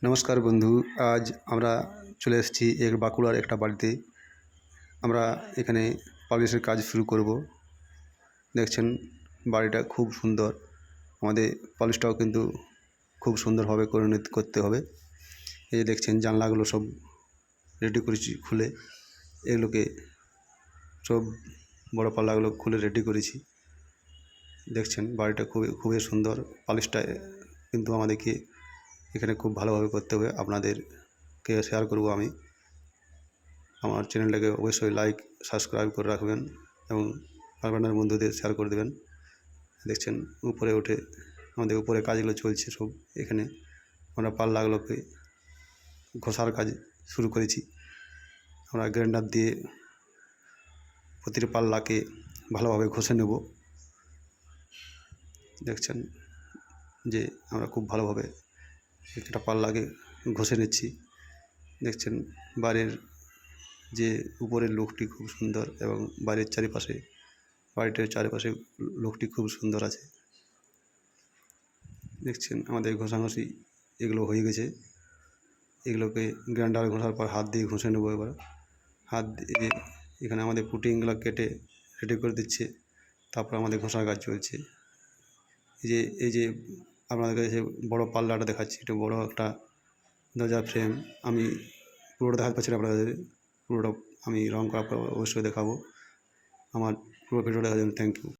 নমস্কার বন্ধু। আজ আমরা চলে এসেছি বাঁকুড়ার একটা বাড়িতে। আমরা এখানে পালিশের কাজ শুরু করব। দেখছেন বাড়িটা খুব সুন্দর। আমাদের পালিশটাও কিন্তু খুব সুন্দরভাবে করতে হবে। এই যে দেখছেন জানলাগুলো সব রেডি করেছি খুলে, এগুলোকে সব বড় পাল্লাগুলো খুলে রেডি করেছি। দেখছেন বাড়িটা খুবই সুন্দর। পালিশটা কিন্তু আমাদেরকে এখানে খুব ভালোভাবে করতে হবে। আপনাদেরকে শেয়ার করব আমি। আমার চ্যানেলটাকে অবশ্যই লাইক সাবস্ক্রাইব করে রাখবেন এবং আপনার বন্ধুদের শেয়ার করে দেবেন। দেখছেন উপরে উঠে আমাদের উপরে কাজগুলো চলছে সব। এখানে আমরা পাল্লাগুলোকে ঘষার কাজ শুরু করেছি। আমরা গ্রাইন্ডার দিয়ে প্রতিটি পাল্লাকে ভালোভাবে ঘষে নেব। দেখছেন যে আমরা খুব ভালোভাবে একটা পাল্লাকে ঘষে নিচ্ছি। দেখছেন বাড়ির যে উপরের লুকটি খুব সুন্দর এবং বাড়িটার চারিপাশে লুকটি খুব সুন্দর আছে। দেখছেন আমাদের ঘষাঘষি এগুলো হয়ে গেছে। এগুলোকে গ্রাইন্ডারে ঘষার পর হাত দিয়ে ঘষে নেবো। এবার হাত দিয়ে এখানে আমাদের পুটিংগুলো কেটে রেডি করে দিচ্ছে। তারপর আমাদের ঘষার কাজ চলছে। এই যে আপনাদের কাছে বড়ো পাল্লাটা দেখাচ্ছি, এটা বড়ো একটা দরজার ফ্রেম। আমি পুরোটা দেখাতে পারছি না আপনাদের, পুরোটা আমি রং করার পর অবশ্যই দেখাবো। আমার পুরো ভিডিওটা দেখার জন্য থ্যাংক ইউ।